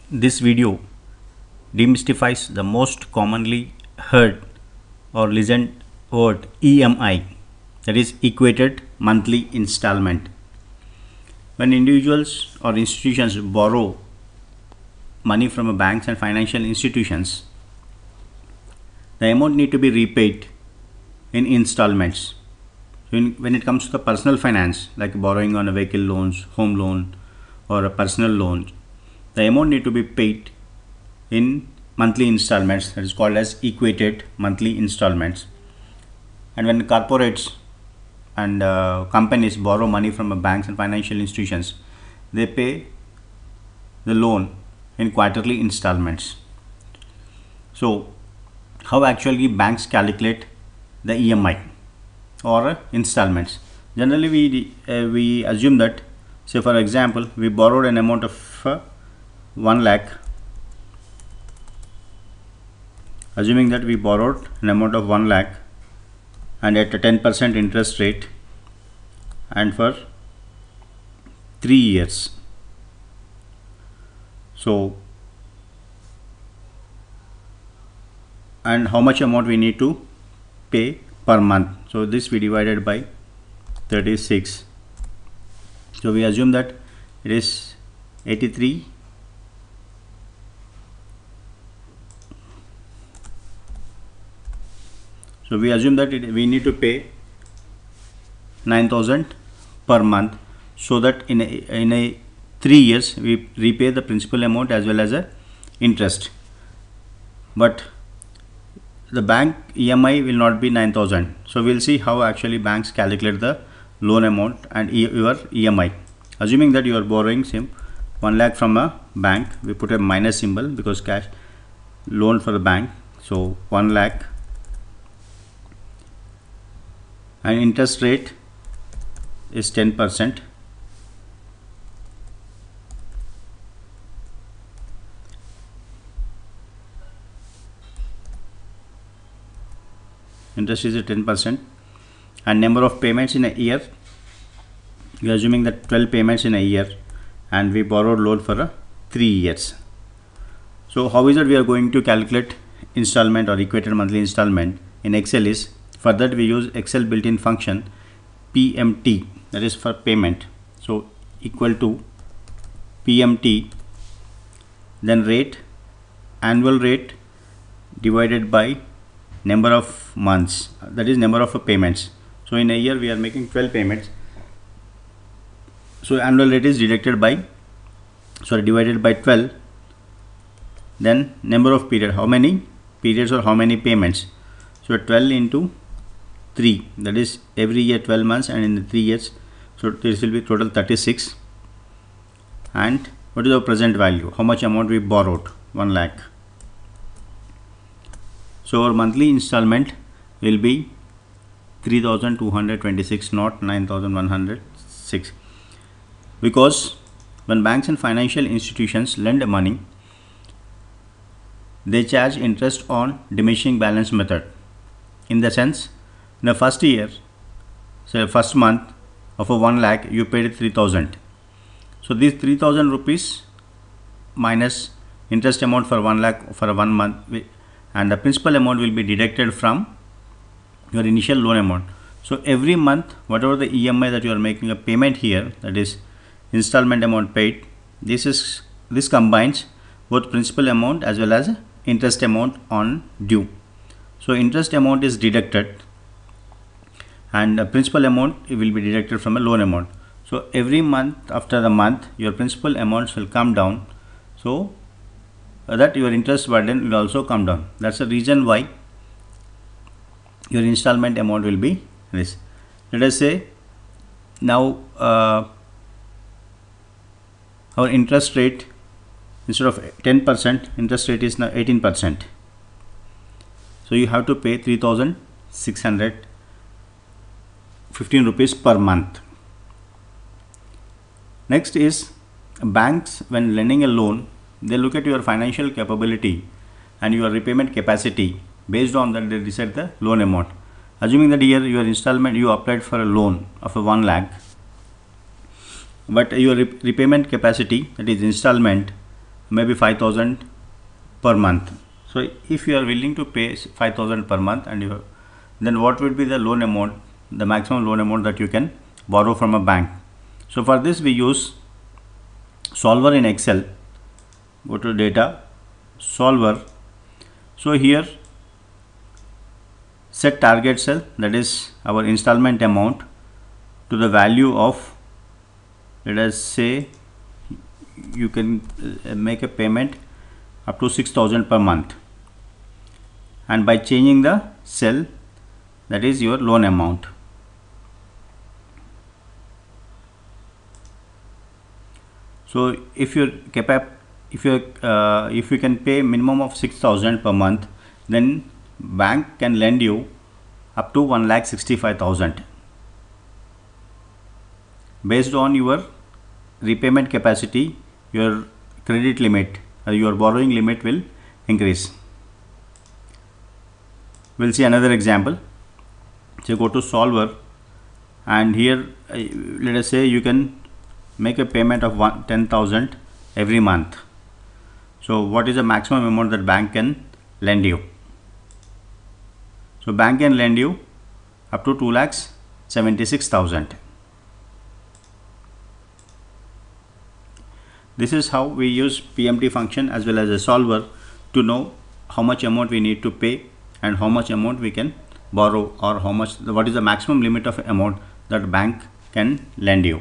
This video demystifies the most commonly heard or listened word EMI, that is equated monthly installment. When individuals or institutions borrow money from banks and financial institutions, the amount need to be repaid in installments. When it comes to the personal finance, like borrowing on a vehicle loans, home loan, or a personal loan, the amount need to be paid in monthly installments, that is called as equated monthly installments. And when corporates and companies borrow money from banks and financial institutions, they pay the loan in quarterly installments. So how actually banks calculate the EMI or installments? Generally we assume that, say for example, we borrowed an amount of 1 lakh. Assuming that we borrowed an amount of 1 lakh and at a 10% interest rate and for 3 years. So, and how much amount we need to pay per month? So this we divided by 36. So we assume that it is 83. So we assume that we need to pay 9,000 per month, so that in a 3 years we repay the principal amount as well as a interest. But the bank EMI will not be 9,000. So we'll see how actually banks calculate the loan amount and your EMI. Assuming that you are borrowing 1 lakh from a bank, we put a minus symbol because cash loan for the bank. So 1 lakh and interest rate is 10%. Interest is at 10%, and number of payments in a year, we are assuming that 12 payments in a year, and we borrowed loan for 3 years. So how is it we are going to calculate installment or equated monthly installment in Excel is, for that we use Excel built-in function PMT, that is for payment. So equal to PMT, then rate, annual rate divided by number of months, that is number of payments. So in a year we are making 12 payments, so annual rate is divided by 12, then number of period, how many periods or how many payments. So 12 into 3, that is every year 12 months, and in the 3 years, so this will be total 36. And what is our present value, how much amount we borrowed, 1 lakh. So our monthly installment will be 3,226, not 9,106, because when banks and financial institutions lend money, they charge interest on diminishing balance method. In the sense, in the first year, so first month of a 1 lakh, you paid 3,000. So these 3,000 rupees minus interest amount for 1 lakh for 1 month, and the principal amount will be deducted from your initial loan amount. So every month, whatever the EMI that you are making a payment here, that is installment amount paid, this combines both principal amount as well as interest amount on due. So interest amount is deducted and the principal amount will be deducted from a loan amount. So every month after the month, your principal amounts will come down, so that your interest burden will also come down. That's the reason why your installment amount will be this. Let us say now our interest rate, instead of 10%, interest rate is now 18%. So you have to pay 3,615 rupees per month. Next is, banks when lending a loan, they look at your financial capability and your repayment capacity. Based on that, they decide the loan amount. Assuming that here your installment, you applied for a loan of a 1 lakh, but your repayment capacity, that is installment, maybe 5,000 per month. So if you are willing to pay 5,000 per month, and then what would be the loan amount, the maximum loan amount that you can borrow from a bank? So for this we use solver in Excel. Go to data, solver. So here set target cell, that is our installment amount, to the value of, let us say you can make a payment up to 6,000 per month, and by changing the cell, that is your loan amount. So if you can pay minimum of 6,000 per month, then bank can lend you up to 1,65,000 based on your repayment capacity. Your credit limit, your borrowing limit will increase. We'll see another example. So go to solver, and here let us say you can make a payment of 10,000 every month. So what is the maximum amount that bank can lend you? So bank can lend you up to 2,76,000. This is how we use PMT function as well as a solver to know how much amount we need to pay and how much amount we can borrow, or what is the maximum limit of amount that bank can lend you.